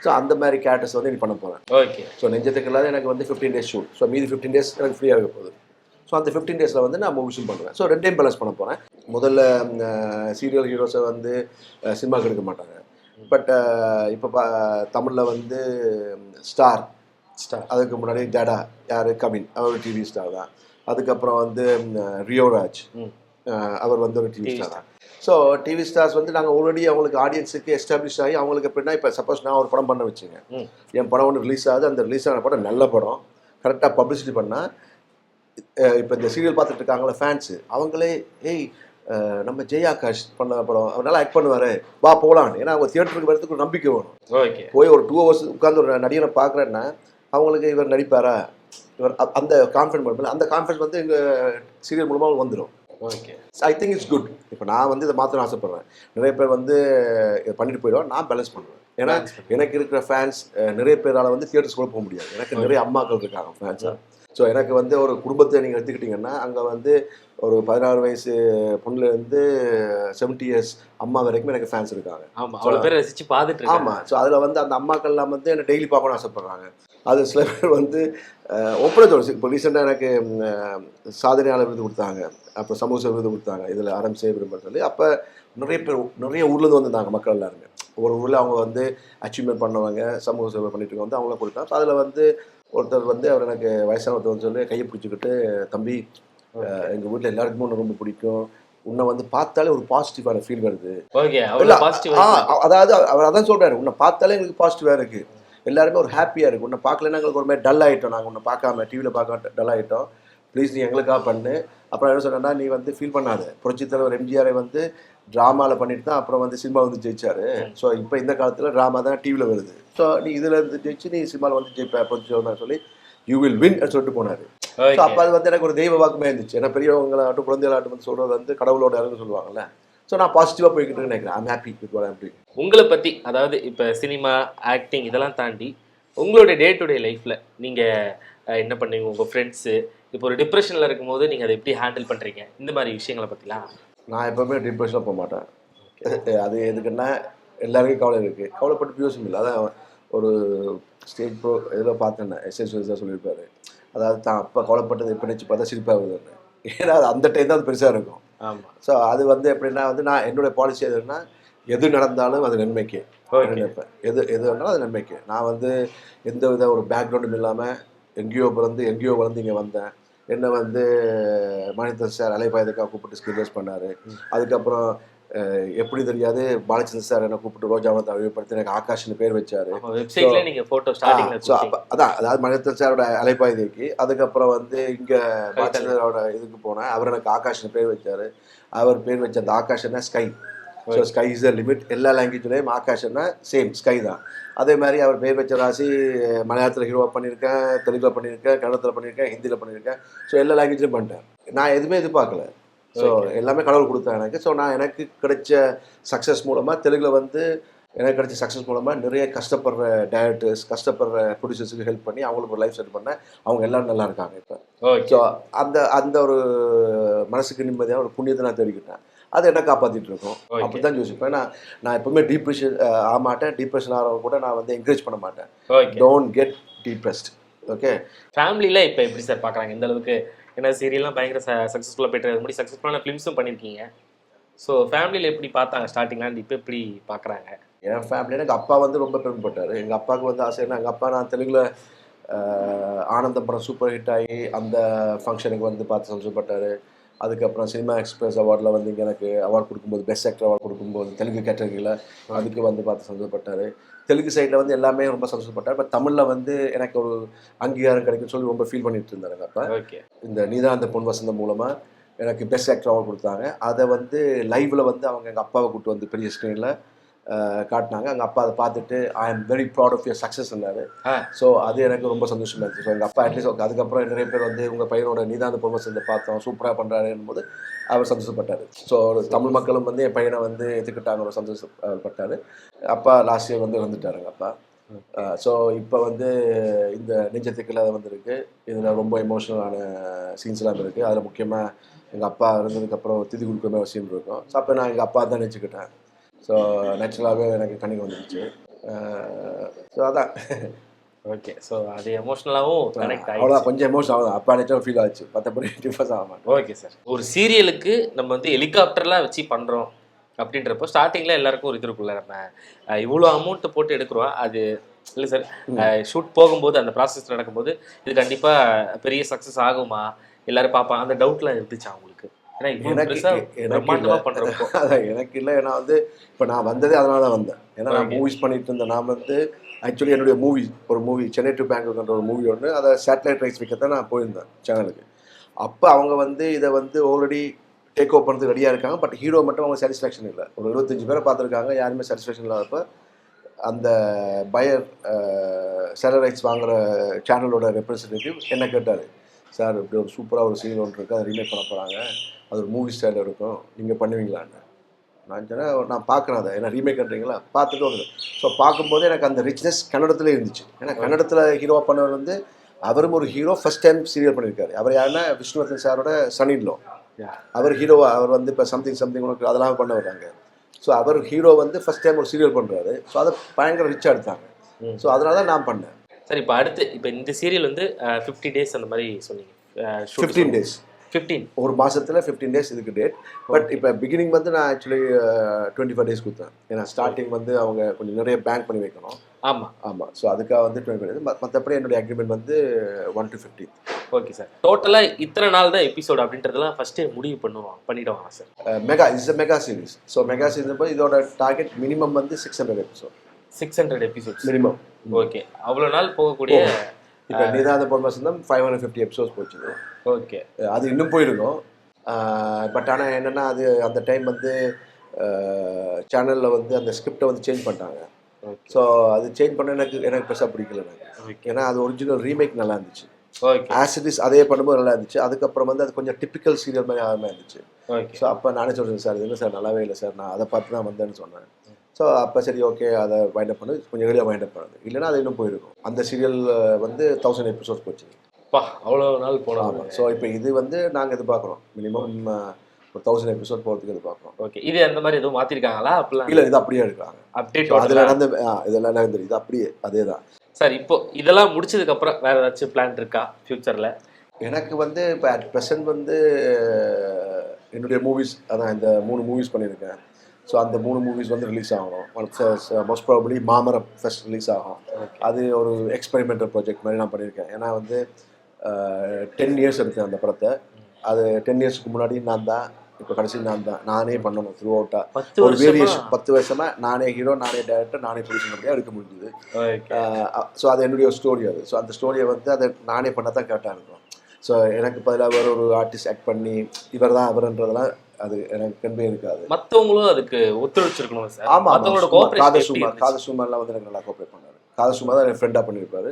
ஸோ அந்த மாதிரி கேரக்டர்ஸ் வந்து நீ பண்ண போகிறேன். ஓகே. ஸோ நெஞ்சத்துக்கு இல்லாத எனக்கு வந்து 15 days ஷூட். ஸோ மீதி 15 days எனக்கு ஃப்ரீயாக இருக்க போகுது. ஸோ அந்த 15 days வந்து நான் மூவிஸும் பண்ணுவேன். ஸோ 2டைம் பேலன்ஸ் பண்ண போகிறேன். முதல்ல சீரியல் ஹீரோஸை வந்து சினிமாவுக்கு எடுக்க மாட்டாங்க. பட் இப்போ தமிழில் வந்து ஸ்டார், அதுக்கு முன்னாடி ஜடா யார் கவின், அவர் டிவி ஸ்டார் தான். அதுக்கப்புறம் வந்து ரியோராஜ், அவர் வந்து ஒரு டிவி ஸ்டார் தான். ஸோ டிவி ஸ்டார்ஸ் வந்து நாங்கள் ஆல்ரெடி அவங்களுக்கு ஆடியன்ஸுக்கு எஸ்டாப்ளிஷ் ஆகி அவங்களுக்கு எப்படின்னா இப்போ சப்போஸ் நான் ஒரு படம் பண்ண வச்சுங்க, என் படம் ஒன்று ரிலீஸ் ஆகுது, அந்த ரிலீஸ் ஆன படம் நல்ல படம், கரெக்டாக பப்ளிசிட்டி பண்ணால் இப்போ இந்த சீரியல் பார்த்துட்டு இருக்காங்களே ஃபேன்ஸு அவங்களே ஏய் நம்ம ஜெய் ஆகாஷ் பண்ண படம் அவர் நல்லா ஆக்ட் பண்ணுவார் வா போகலான்னு. ஏன்னா அவங்க தியேட்டருக்கு வரதுக்கு ஒரு நம்பிக்கை வேணும். ஓகே, போய் ஒரு 2 hours உட்காந்து ஒரு நடிகரை பார்க்குறேன்னா அவங்களுக்கு இவர் நடிப்பாரா, இவர் அந்த கான்ஃபிடன்ஸ் பண்ணல. அந்த கான்ஃபிடன்ஸ் வந்து எங்கள் சீரியல் மூலமாக வந்துடும். Okay, I think it's good. இப்போ நான் வந்து இதை மாற்றணும்னு ஆசைப்பட்றேன். நிறைய பேர் வந்து இதை பண்ணிட்டு போயிடுவோம், நான் பேலன்ஸ் பண்ணுவேன். ஏன்னா எனக்கு இருக்கிற ஃபேன்ஸ் நிறைய பேரால் வந்து தியேட்டர்ஸ் கூட போக முடியாது. எனக்கு நிறைய அம்மாக்கள் இருக்காங்க ஃபேன்ஸாக. ஸோ எனக்கு வந்து ஒரு குடும்பத்தை நீங்கள் எடுத்துக்கிட்டிங்கன்னா அங்கே வந்து ஒரு 16 வயசு பொண்ணுலேருந்து 70 years அம்மா வரைக்கும் எனக்கு ஃபேன்ஸ் இருக்காங்க. ஆமாம், அவ்வளோ பேர் ரசித்து பார்த்துட்டு. ஆமாம். ஸோ அதில் வந்து அந்த அம்மாக்கள்லாம் வந்து என்னை டெய்லி பார்க்கணும்னு ஆசைப்பட்றாங்க. அது சில பேர் வந்து ஒப்பனை தோணுச்சு. இப்போ ரீசெண்டாக எனக்கு சாதனையாளர் விருது கொடுத்தாங்க, அப்புறம் சமூக சேவை விருது கொடுத்தாங்க, இதில் ஆரம்பிச்சே விரும்புன்னு சொல்லி. அப்போ நிறைய ஊர்லேருந்து வந்திருந்தாங்க மக்கள் எல்லாருமே. ஒரு ஊரில் அவங்க வந்து அச்சீவ்மெண்ட் பண்ணவங்க, சமூக சேவை பண்ணிட்டு இருக்க வந்து அவங்கள கொடுத்தாங்க. ஸோ அதில் வந்து ஒருத்தர் வந்து அவர் எனக்கு வயசான ஒருத்தர் சொல்லி கையை பிடிச்சிக்கிட்டு, தம்பி எங்கள் வீட்டில் எல்லாருக்குமே ஒன்று ரொம்ப பிடிக்கும், உன்னை வந்து பார்த்தாலே ஒரு பாசிட்டிவான ஃபீல் வருது. அதாவது அவர் அதான் சொல்கிறாரு, உன்னை பார்த்தாலே எங்களுக்கு பாசிட்டிவாக இருக்குது, எல்லாருமே ஒரு ஹாப்பியாக இருக்குது, உன்னை பார்க்கலன்னா எங்களுக்கு ஒரு மாதிரி டல் ஆகிட்டோம், நாங்கள் உன்னை பார்க்காம டிவியில் பார்க்க டல் ஆகிட்டோம், ப்ளீஸ் நீ எங்களுக்காக பண்ணு. அப்புறம் என்ன சொன்னேன்னா, நீ வந்து ஃபீல் பண்ணாத, புரட்சித் தலைவர் எம்ஜிஆரை வந்து ட்ராமாவில் பண்ணிட்டு தான் அப்புறம் வந்து சினிமா வந்து ஜெயிச்சாரு. ஸோ இப்போ இந்த காலத்தில் ட்ராமா தான் டிவியில் வருது. ஸோ நீ இதில் இருந்து ஜெயிச்சு நீ சினிமாவில் வந்து ஜெயிப்ப புரட்சித் சொல்லி யூ வில் வின் சொல்லிட்டு போனார். ஸோ அப்போ அது வந்து எனக்கு ஒரு தெய்வ வாக்குமே இருந்துச்சு. ஏன்னா பெரியவங்களாகட்டும் குழந்தைகளாகட்டும் வந்து சொல்கிறது வந்து கடவுளோட இறங்கு சொல்லுவாங்கல்ல. ஸோ நான் பாசிட்டிவாக போய்கிட்டு நினைக்கிறேன். I'm happy with what I'm doing. உங்களை பற்றி, அதாவது இப்போ சினிமா, ஆக்டிங் இதெல்லாம் தாண்டி உங்களுடைய டே டு டே லைஃப்பில் நீங்கள் என்ன பண்ணுவீங்க, உங்கள் ஃப்ரெண்ட்ஸு இப்போ ஒரு டிப்ரெஷனில் இருக்கும்போது நீங்கள் அதை எப்படி ஹேண்டில் பண்ணுறீங்க, இந்த மாதிரி விஷயங்களை பற்றிலாம்? நான் எப்போவுமே டிப்ரெஷனில் போக மாட்டேன். அது எதுக்குன்னா எல்லாருக்கும் கவலை இருக்குது, கவலைப்பட்டு யோசிக்கும் இல்லை. அதான் ஒரு ஸ்டேஜ் ப்ரோ இதில் பார்த்தேன், எஸ்எஸ் தான் சொல்லியிருப்பாரு, அதாவது தான் அப்போ கவலைப்பட்டது இப்போ நினச்சி பார்த்தா சிரிப்பாகுதுன்னு. ஏன்னா அது அந்த டைம் தான் அது பெருசாக இருக்கும். ஆமாம். ஸோ அது வந்து எப்படின்னா வந்து நான் என்னுடைய பாலிசி எதுன்னா, எது நடந்தாலும் அது நன்மைக்கு நினைப்பேன். எது வேணாலும் அது நன்மைக்கு. நான் வந்து எந்த வித ஒரு பேக்ரவுண்டும் இல்லாமல் எங்கேயோ வளர்ந்து இங்கே வந்தேன். என்னை வந்து மணிதர் சார் அலைபாயுதக்காக கூப்பிட்டு ஸ்கில்ஸ் பண்ணார். அதுக்கப்புறம் எப்படி தெரியாது பாலச்சந்திர சார் என்னை கூப்பிட்டு ரோஜாவனத்தை அறிவுப்படுத்தி எனக்கு ஆகாஷ்னு பேர் வச்சார். ஸோ அதான் அதாவது மணிதர் சாரோட அலைபாயுதைக்கு. அதுக்கப்புறம் வந்து இங்கே பாலச்சந்திரோட இதுக்கு போனேன், அவர் எனக்கு ஆகாஷ்னு பேர் வச்சார். அவர் பேர் வச்ச அந்த ஆகாஷ்னா sky. So sky is the limit. எல்லா லாங்குவேஜ்லேயும் ஆகாஷ்னா சேம் ஸ்கை தான். அதே மாதிரி அவர் பேர் வச்ச ராசி மலையாளத்தில் ஹீரோவாக பண்ணியிருக்கேன், தெலுங்கில் பண்ணியிருக்கேன், கன்னடத்தில் பண்ணியிருக்கேன், ஹிந்தியில் பண்ணியிருக்கேன். ஸோ எல்லா லாங்குவேஜ்லையும் பண்ணிட்டேன். நான் எதுவுமே எதிர்பார்க்கல. ஸோ எல்லாமே கடவுள் கொடுத்தேன் எனக்கு. ஸோ நான் எனக்கு கிடைச்ச சக்ஸஸ் மூலமாக தெலுங்கில் வந்து எனக்கு கிடைச்ச சக்ஸஸ் மூலமாக நிறைய கஷ்டப்படுற டைரக்டர்ஸ், கஷ்டப்படுற ப்ரொடியூசர்ஸுக்கு ஹெல்ப் பண்ணி அவங்களுக்கு ஒரு லைஃப் செட் பண்ணேன். அவங்க எல்லோரும் நல்லா இருக்காங்க இப்போ. ஸோ அந்த ஒரு மனசுக்கு நிம்மதியான ஒரு புண்ணியத்தை நான் தேடிக்கிட்டேன். அதை என்ன காப்பாற்றிட்டு இருக்கோம். அப்படி தான் யோசிப்பேன். நான் எப்பவுமே டிப்ரெஷன் ஆக மாட்டேன். டிப்ரெஷன் ஆகிறவங்க கூட நான் வந்து என்கரேஜ் பண்ண மாட்டேன். Don't get depressed. ஓகே. ஃபேமிலியில் இப்போ எப்படி சார் பார்க்குறாங்க இந்த அளவுக்கு? ஏன்னா சீரியல்லாம் பயங்கர சக்ஸஸ்ஃபுல்லாக போய்ட்டு முடி சக்ஸஸ்ஃபுல்லான ஃபிலிம்ஸும் பண்ணியிருக்கீங்க. ஸோ ஃபேமிலியில் எப்படி பார்த்தாங்க ஸ்டார்டிங்லாம், இப்போ எப்படி பார்க்குறாங்க? என் ஃபேமிலியில் எங்கள் அப்பா வந்து ரொம்ப பெருமைப்பட்டார். எங்கள் அப்பாவுக்கு வந்து ஆசை என்ன, எங்கள் அப்பா நான் தெலுங்கில் ஆனந்தம் படம் சூப்பர் ஹிட் ஆகி அந்த ஃபங்க்ஷனுக்கு வந்து பார்த்து சந்தோஷப்பட்டார். அதுக்கப்புறம் சினிமா எக்ஸ்பிரஸ் அவார்டில் வந்து இங்கே எனக்கு அவார்டு கொடுக்கும்போது, பெஸ்ட் ஆக்டர் அவார்டு கொடுக்கும்போது தெலுங்கு கேட்டகரியில் அதுக்கு வந்து பார்த்து சந்தோஷப்பட்டார். தெலுங்கு சைடில் வந்து எல்லாமே ரொம்ப சந்தோஷப்பட்டார். பட் தமிழில் வந்து எனக்கு ஒரு அங்கீகாரம் கிடைக்குன்னு சொல்லி ரொம்ப ஃபீல் பண்ணிட்டு இருந்தார் எங்கள் அப்பா. இந்த நீதான் அந்த பொன் வசந்தம் மூலமாக எனக்கு பெஸ்ட் ஆக்டர் அவார்டு கொடுத்தாங்க. அதை வந்து லைவில் வந்து அவங்க எங்கள் அப்பாவை கூப்பிட்டு வந்து பெரிய ஸ்க்ரீனில் காட்டினாங்க. எங்கள் அப்பா அதை பார்த்துட்டு I am very proud of your சக்ஸஸ்ன்னாரு. ஸோ அது எனக்கு ரொம்ப சந்தோஷமாக இருந்துச்சு. ஸோ எங்கள் அப்பா அட்லீஸ்ட் அதுக்கப்புறம் நிறைய பேர் வந்து உங்கள் பையனோட நீதான் பொறுமை சேர்ந்து பார்த்தோம், சூப்பராக பண்ணுறாருன்னு போது அவர் சந்தோஷப்பட்டார். ஸோ தமிழ் மக்களும் வந்து என் பையனை வந்து ஏற்றுக்கிட்டாங்க, ஒரு சந்தோஷப்பட்டார். அப்பா லாஸ்ட் இயர் வந்து வந்துட்டார் எங்கள் அப்பா. ஸோ இப்போ வந்து இந்த நெஞ்சத்துக்குள்ள அது வந்துருக்கு. இதில் ரொம்ப எமோஷனலான சீன்ஸ்லாம் இருக்குது. அதில் முக்கியமாக எங்கள் அப்பா இருந்ததுக்கப்புறம் திதி கொடுக்குற மாதிரி சீன் இருக்கும். ஸோ அப்போ நான் எங்கள் அப்பா தான் நினச்சிக்கிட்டேன். ஸோ நேச்சுரலாகவே எனக்கு கண்ணிக்கு வந்துடுச்சு. ஸோ அதான். ஓகே. ஸோ அது எமோஷனலாகவும் கனெக்ட் ஆகி அவ்வளோ கொஞ்சம் எமோஷன் ஆகுது. அப்பா நேச்சுரல் ஃபீல் ஆச்சு, மற்றபடி டிஃபர்ஸ் ஆக மாட்டேன். Okay sir. ஒரு சீரியலுக்கு நம்ம வந்து ஹெலிகாப்டர்லாம் வச்சு பண்ணுறோம் அப்படின்றப்போ ஸ்டார்டிங்கில் எல்லாருக்கும் ஒரு இது இருக்குல்ல, நம்ம இவ்வளோ அமௌண்ட்டு போட்டு எடுக்கிறோம், அது இல்லை சார் ஷூட் போகும்போது அந்த ப்ராசஸ் நடக்கும்போது இது கண்டிப்பாக பெரிய சக்ஸஸ் ஆகுமா, எல்லோரும் பார்ப்பாங்க, அந்த டவுட்லாம் இருந்துச்சு அவங்களுக்கு. எனக்கு இல்லை. ஏன்னா வந்து இப்போ நான் வந்ததே அதனால தான் வந்தேன். ஏன்னா நான் மூவிஸ் பண்ணிட்டு இருந்தேன். நான் வந்து ஆக்சுவலி என்னுடைய ஒரு மூவி சென்னை டு பெங்களூர்ன்ற ஒரு மூவி ஒன்று, அதை சேட்டலைட் ரைட்ஸ் விற்கத்தான் நான் போயிருந்தேன் சேனலுக்கு. அப்போ அவங்க வந்து இதை வந்து ஆல்ரெடி டேக் ஓவர் பண்ணுறதுக்கு ரெடியாக இருக்காங்க. பட் ஹீரோ மட்டும் அவங்க சாட்டிஸ்ஃபேக்ஷன் இல்லை. ஒரு 25 பேரை பார்த்துருக்காங்க, யாருமே சாட்டிஸ்ஃபேக்ஷன் இல்லாதப்போ அந்த பயர் சேட்டலைட் ரைட்ஸ் வாங்குகிற சேனலோட ரெப்ரஸன்டேட்டிவ் என்ன கேட்டார், சார் இப்படி ஒரு சூப்பராக ஒரு சீன் ஒன்று இருக்குது, அதை ரீமேக் பண்ண போகிறாங்க, அது ஒரு மூவி ஸ்டைலில் இருக்கும், நீங்கள் பண்ணுவீங்களான்னு. நான் சொன்னேன், நான் பார்க்குறேன் அதை, ஏன்னா ரீமேக் பண்ணுறீங்களா, பார்த்துட்டு வந்து. ஸோ பார்க்கும்போது எனக்கு அந்த ரிச்னஸ் கன்னடத்தில் இருந்துச்சு. ஏன்னா கன்னடத்தில் ஹீரோவாக பண்ணவர் வந்து அவரும் ஒரு ஹீரோ, ஃபர்ஸ்ட் டைம் சீரியல் பண்ணியிருக்காரு. அவர் யாருன்னா விஷ்ணுவர்தன் சாரோட சன்னின்லோ. அவர் ஹீரோவா, அவர் வந்து இப்போ சம்திங் உனக்கு அதெல்லாம் பண்ண வர்றாங்க. ஸோ அவர் ஹீரோ வந்து ஃபர்ஸ்ட் டைம் ஒரு சீரியல் பண்ணுறாரு. ஸோ அதை பயங்கர ரிச்சாக எடுத்தாங்க. ஸோ அதனால தான் நான் பண்ணேன். சார் இப்போ அடுத்து இப்போ இந்த சீரியல் வந்து 50 days அந்த மாதிரி சொன்னீங்க. 15 days, 15 ஒரு மாதத்தில் 15 days இதுக்கு டேட். பட் இப்போ பிகினிங் வந்து நான் ஆக்சுவலி 25 days கொடுத்தேன். ஏன்னா ஸ்டார்டிங் வந்து அவங்க கொஞ்சம் நிறைய பேங்க் பண்ணி வைக்கணும். ஆமாம். ஸோ அதுக்காக வந்து 25 days. மற்றபடி என்னுடைய அக்ரிமெண்ட் வந்து 1 to 15. Okay sir. டோட்டலாக இத்தனை நாள் தான் எபிசோடு அப்படின்றதெல்லாம் ஃபஸ்ட்டே முடிவு பண்ணிடுவாங்க sir. Is mega series. So mega series போது இதோட டார்கெட் மினிமம் வந்து 600 எபிசோட். 600 episodes minimum. ஓகே, அவ்வளோ நாள் போகக்கூடிய. இப்போ நீதாந்த பொன்வாசன் தான் 550 எபிசோட்ஸ் போச்சு. ஓகே, அது இன்னும் போயிருக்கும். பட் ஆனால் என்னென்னா அது அந்த டைம் வந்து சேனலில் வந்து அந்த ஸ்கிரிப்டை வந்து சேஞ்ச் பண்ணிட்டாங்க. ஸோ அது சேஞ்ச் பண்ண எனக்கு பெருசாக பிடிக்கல எனக்கு. ஏன்னா அது ஒரிஜினல் ரீமேக் நல்லா இருந்துச்சு. ஆசிடிஸ் அதே பண்ணும்போது நல்லா இருந்துச்சு. அதுக்கப்புறம் வந்து அது கொஞ்சம் டிப்பிக்கல் சீரியல் மாதிரி ஆகாமல் இருந்துச்சு. ஸோ அப்போ நானே சொல்கிறேன், சார் இது இல்லை சார், நல்லாவே இல்லை சார், நான் அதை பார்த்து தான் வந்தேன்னு சொன்னேன். ஸோ அப்போ சரி ஓகே, அதை வைண்டப் பண்ணு, கொஞ்சம் எளியாக வைண்டப் பண்ணுது. இல்லைன்னா அது இன்னும் போயிருக்கும். அந்த சீரியல் வந்து 1000 எபிசோட்ஸ் போச்சு. அவ்வளோ நாள் போனாங்க. ஸோ இப்போ இது வந்து நாங்கள் எதிர்பார்க்குறோம் மினிமம் ஒரு 1000 எபிசோட் போகிறதுக்கு எதிர்பார்க்குறோம். ஓகே, இது அந்த மாதிரி எதுவும் மாற்றிருக்காங்களா? அப்படிலாம் இல்லை, இது அப்படியே எடுக்கிறாங்க. அப்டேட் அதில் நடந்து இதெல்லாம் நடந்துருக்கு. இது அப்படியே அதே தான் சார். இப்போ இதெல்லாம் முடிச்சதுக்கப்புறம் வேறு ஏதாச்சும் பிளான் இருக்கா ஃப்யூச்சரில்? எனக்கு வந்து இப்போ அட் ப்ரெசன்ட் வந்து என்னுடைய மூவிஸ் அதான் இந்த 3 மூவிஸ் பண்ணியிருக்கேன். ஸோ அந்த 3 மூவிஸ் வந்து ரிலீஸ் ஆகணும். மோஸ்ட் ப்ராபப்ளி மாமரம் ஃபர்ஸ்ட் ரிலீஸ் ஆகும். அது ஒரு எக்ஸ்பெரிமெண்டல் ப்ராஜெக்ட் மாதிரி நான் பண்ணியிருக்கேன். ஏன்னா வந்து 10 years எடுத்தேன் அந்த படத்தை. அது 10 yearsக்கு முன்னாடி நான் தான், இப்போ கடைசி நான் தான், நானே பண்ணணும் த்ரூ அவுட்டாக ஒரு வேரியேஷன். 10 வருஷமாக நானே ஹீரோ, நானே டைரக்டர், நானே ப்ரொடியூசர் அப்படியே எடுக்க முடிஞ்சுது. ஸோ அது என்னுடைய ஸ்டோரி. அது ஸோ அந்த ஸ்டோரியை வந்து அதை நானே பண்ண தான் கரெக்டாக இருக்கும். ஸோ எனக்கு பதிலாக வேறு ஒரு ஆர்டிஸ்ட் ஆக்ட் பண்ணி இவர் தான் அவர்ன்றதெல்லாம் அது எனக்கு கண்பே இருக்காது. மற்றவங்களும் அதுக்கு ஒத்துழைச்சிருக்கணும் சார். ஆமாம், காதசுமார்லாம் வந்து எனக்கு நல்லா கோஆப்ரேட் பண்ணார். காதசுமார் தான் என் ஃப்ரெண்டாக பண்ணியிருப்பாரு.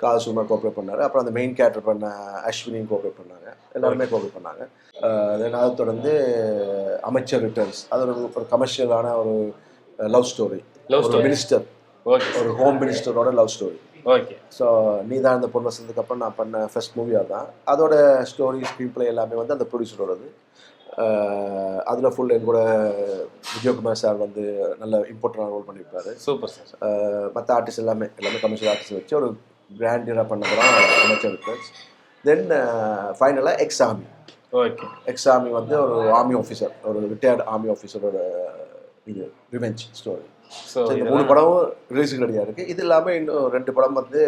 காதசுமார் கோஆப்ரேட் பண்ணார். அப்புறம் அந்த மெயின் கேரக்டர் பண்ண அஸ்வினியும் கோஆப்ரேட் பண்ணாங்க. எல்லாருமே கோஆப்ரேட் பண்ணாங்க. தென் அதை தொடர்ந்து அமைச்சர் ரிட்டர்ன்ஸ், அது ஒரு கமர்ஷியலான ஒரு லவ் ஸ்டோரி. ஒரு மினிஸ்டர், ஒரு ஹோம் மினிஸ்டரோட லவ் ஸ்டோரி. ஓகே. ஸோ நீதான் இந்த பொண்ணு வசந்ததுக்கப்புறம் நான் பண்ண ஃபர்ஸ்ட் மூவியாக தான். அதோட ஸ்டோரி ஸ்க்ரீன் பிளே எல்லாமே வந்து அந்த ப்ரொடியூசரோடது. அதில் ஃபுல் என் கூட விஜயகுமார் சார் வந்து நல்ல இம்பார்ட்டன்டான ரோல் பண்ணியிருப்பாரு. Super sir. மற்ற ஆர்டிஸ்ட் எல்லாமே கமர்ஷியல் ஆர்டிஸ்ட் வச்சு ஒரு கிராண்டியராக பண்ண படம் அமைச்சர் ரிட்டர்ன்ஸ். தென் ஃபைனலாக X army. Okay. X army வந்து ஒரு ஆர்மி ஆஃபீஸர், ஒரு ரிட்டையர்டு ஆர்மி ஆஃபீஸரோட இது ரிவெஞ்ச் ஸ்டோரி. ஸோ இந்த 3 படமும் ரிலீஸுக்கு ரெடியாக இருக்குது. இது இல்லாமல் இன்னும் 2 படம் வந்து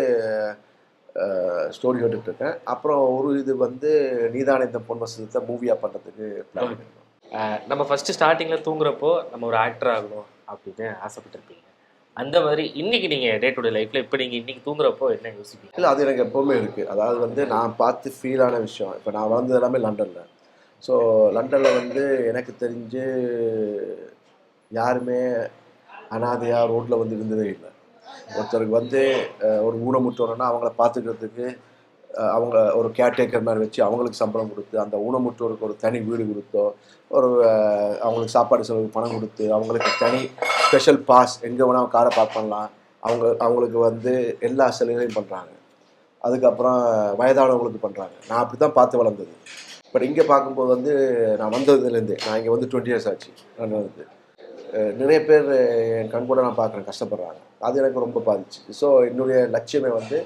ஸ்டோரி கேட்டுட்டு இருக்கேன். அப்புறம் ஒரு இது வந்து நீதான இந்த பொன் வசந்தத்தை மூவியாக பண்ணுறதுக்கு பிளான் பண்ணியிருக்கோம். நம்ம ஃபஸ்ட்டு ஸ்டார்டிங்கில் தூங்குறப்போ நம்ம ஒரு ஆக்டர் ஆகணும் அப்படின்னு ஆசைப்பட்டிருப்பீங்க. அந்த மாதிரி இன்னைக்கு நீங்கள் டே டு டே லைஃப்பில் இப்போ நீங்கள் இன்றைக்கி தூங்குறப்போ என்ன யோசிப்பீங்க? இல்லை, அது எனக்கு எப்போவுமே இருக்குது. அதாவது வந்து நான் பார்த்து ஃபீலான விஷயம். இப்போ நான் வளர்ந்தது எல்லாமே லண்டனில். ஸோ லண்டனில் வந்து எனக்கு தெரிஞ்சு யாருமே அனாதையாக ரோட்டில் வந்து இருந்ததே இல்லை. ஒருத்தருக்கு வந்து ஒரு ஊனமுற்றோர்னா அவங்கள பார்த்துக்கிறதுக்கு அவங்க ஒரு கேர்டேக்கர் மாதிரி வச்சு அவங்களுக்கு சம்பளம் கொடுத்து, அந்த ஊனமுற்றோருக்கு ஒரு தனி வீடு கொடுத்தோ, ஒரு அவங்களுக்கு சாப்பாடு செலவுக்கு பணம் கொடுத்து, அவங்களுக்கு தனி ஸ்பெஷல் பாஸ், எங்கே வேணால் காரை பார்க் பண்ணலாம், அவங்களுக்கு வந்து எல்லா சலுகையும் பண்ணுறாங்க. அதுக்கப்புறம் வயதானவங்களுக்கு பண்ணுறாங்க. நான் அப்படி தான் பார்த்து வளர்ந்தது. பட் இங்கே பார்க்கும்போது வந்து நான் வந்ததுலேருந்து, நான் இங்கே வந்து 20 years ஆச்சு. நான் வந்து நிறைய பேர் என் கண் கூட நான் பார்க்குறேன் கஷ்டப்படுறாங்க. அது எனக்கு ரொம்ப பாதிச்சு. ஸோ என்னுடைய லட்சியமே வந்து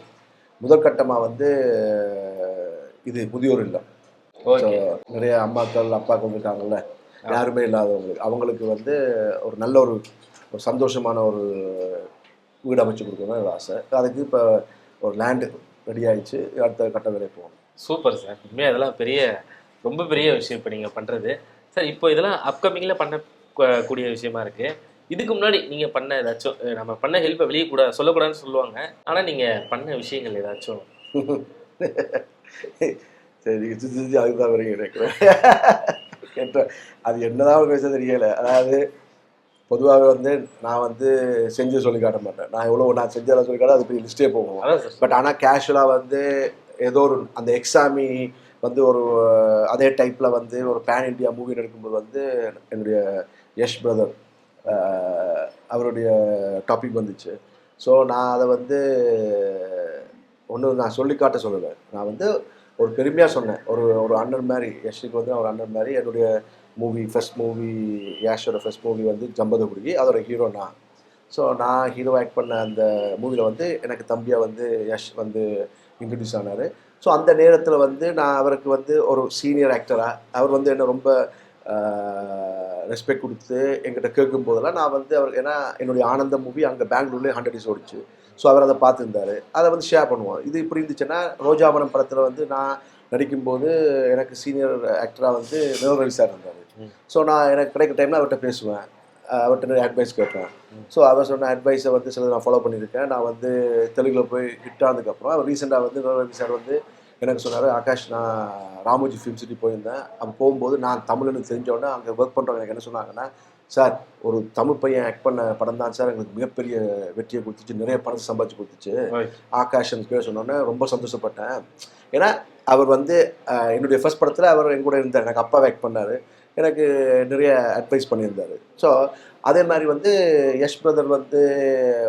முதற்கட்டமாக வந்து இது முதியோர் இல்லம். ஸோ நிறைய அம்மாக்கள் அப்பாக்கள் இருக்காங்கல்ல, யாருமே அவங்களுக்கு வந்து ஒரு நல்ல ஒரு சந்தோஷமான ஒரு வீடு அமைச்சு கொடுக்கணும்னு ஒரு ஆசை. அதுக்கு இப்போ ஒரு லேண்டு ரெடி ஆகிடுச்சு. அடுத்த கட்ட வேலை போகணும். Super sir. உண்மையாக அதெல்லாம் பெரிய ரொம்ப பெரிய விஷயம் இப்போ நீங்கள் பண்ணுறது சார். இப்போ இதெல்லாம் அப்கமிங்கில் பண்ண கூடிய விஷயமா இருக்குது. இதுக்கு முன்னாடி நீங்கள் பண்ண ஏதாச்சும் நம்ம பண்ண ஹெல்ப்பை வெளியே கூட சொல்லக்கூடாதுன்னு சொல்லுவாங்க, ஆனால் நீங்கள் பண்ண விஷயங்கள் ஏதாச்சும்? சரி அதுதான் வரீங்க நினைக்கிறேன். அது என்னதான் பேச தெரியல. அதாவது பொதுவாக வந்து நான் வந்து செஞ்சு சொல்லி காட்ட மாட்டேன். நான் செஞ்சதெல்லாம் சொல்லி காட்ட அது பெரிய லிஸ்ட்டே போகும். பட் ஆனால் கேஷுவலாக வந்து ஏதோ ஒரு அந்த எக்ஸாமி வந்து ஒரு அதே டைப்பில் வந்து ஒரு பேன் இண்டியா மூவி எடுக்கும்போது வந்து என்னுடைய யஷ் பிரதர் அவருடைய டாபிக் வந்துச்சு. ஸோ நான் அதை வந்து நான் சொல்லி காட்ட சொல்லலை. நான் வந்து ஒரு பெருமையாக சொன்னேன். ஒரு அண்ணன் மாதிரி யஷ்க்கு வந்து ஒரு அண்ணன் மாதிரி. என்னுடைய ஃபர்ஸ்ட் மூவி யாஷோட ஃபர்ஸ்ட் மூவி வந்து ஜம்பதகுடி, அதோட ஹீரோ நான். ஸோ நான் ஹீரோ ஆக்ட் பண்ண அந்த மூவியில் வந்து எனக்கு தம்பியாக வந்து யஷ் வந்து இன்ட்ரடியூஸ் ஆனார். ஸோ அந்த நேரத்தில் வந்து நான் அவருக்கு வந்து ஒரு சீனியர் ஆக்டராக அவர் வந்து என்ன ரொம்ப ரெஸ்பெக்ட் கொடுத்து என்கிட்ட கேட்கும் போதெல்லாம் நான் வந்து அவர், ஏன்னா என்னுடைய ஆனந்த மூவி அங்கே பெங்களூர்லேயே 100 days ஓடிச்சு. ஸோ அவர் அதை பார்த்துருந்தாரு. அதை வந்து ஷேர் பண்ணுவோம். இது இப்படி இருந்துச்சுன்னா ரோஜாவனம் படத்தில் வந்து நான் நடிக்கும்போது எனக்கு சீனியர் ஆக்டராக வந்து ரவி சார் இருந்தார். ஸோ நான் எனக்கு கிடைக்கிற டைமில் அவர்கிட்ட பேசுவேன், அவர்கிட்ட நிறைய அட்வைஸ் கேட்பேன். ஸோ அவர் சொன்ன அட்வைஸை வந்து சிலது நான் ஃபாலோ பண்ணியிருக்கேன். நான் வந்து தெலுங்கில் போய் ஹிட் ஆனதுக்கப்புறம் அவர் ரீசெண்டாக வந்து ரவி சார் வந்து எனக்கு சொன்னார், ஆகாஷ் நான் ராமோஜி ஃபிலிம் சிட்டி போயிருந்தேன். அப்போ போகும்போது நான் தமிழ்னு தெரிஞ்சோடனே அங்கே ஒர்க் பண்ணுறவங்க எனக்கு என்ன சொன்னாங்கன்னா, சார் ஒரு தமிழ் பையன் ஆக்ட் பண்ண படம் தான் சார் எங்களுக்கு மிகப்பெரிய வெற்றியை கொடுத்துச்சு, நிறைய பணத்தை சம்பாதிச்சு கொடுத்துச்சு ஆகாஷன் பேர் சொன்னோன்னே ரொம்ப சந்தோஷப்பட்டேன். ஏன்னா அவர் வந்து என்னுடைய ஃபர்ஸ்ட் படத்தில் அவர் என் கூட இருந்தார், எனக்கு அப்பாவை ஆக்ட் பண்ணார், எனக்கு நிறைய அட்வைஸ் பண்ணியிருந்தார். ஸோ அதே மாதிரி வந்து யஷ் பிரதர் வந்து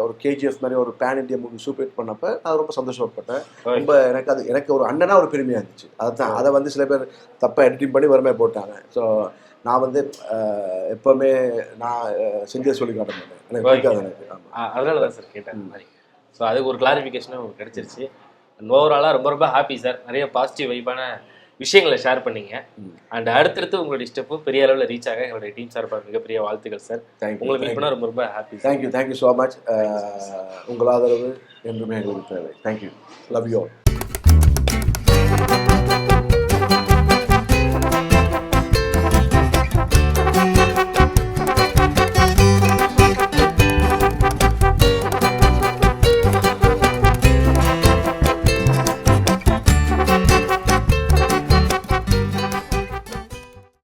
ஒரு கேஜிஎஃப் மாதிரி ஒரு pan India movie super hit பண்ணப்போ நான் ரொம்ப சந்தோஷப்பட்டேன். ரொம்ப எனக்கு ஒரு அண்ணனா ஒரு பெருமையாக இருந்துச்சு. அதுதான் அதை வந்து சில பேர் தப்பாக எடிட்டிங் பண்ணி வறுமையை போட்டாங்க. ஸோ நான் வந்து எப்போவுமே நான் செஞ்சே சொல்லி காட்ட மாட்டேன், எனக்கு பிடிக்காது எனக்கு. அதனால தான் சார் கேட்டேன் மாதிரி. ஸோ அதுக்கு ஒரு கிளாரிஃபிகேஷனும் உங்களுக்கு கிடைச்சிருச்சு. ஓவராலாக ரொம்ப ரொம்ப ஹாப்பி சார். நிறைய பாசிட்டிவ் வைப்பான விஷயங்களை ஷேர் பண்ணீங்க. அண்ட் அடுத்தடுத்து உங்களுடைய ஸ்டெப்பும் பெரிய அளவில் ரீச் ஆக எங்களுடைய டீம் சார்பாக மிகப்பெரிய வாழ்த்துக்கள் சார். உங்களுக்கு மீட் பண்ணால் ரொம்ப ரொம்ப ஹாப்பி. Thank you so much. உங்கள் ஆதரவு என்றுமே எங்களுக்கு தேவை. தேங்க்யூ. Love you all.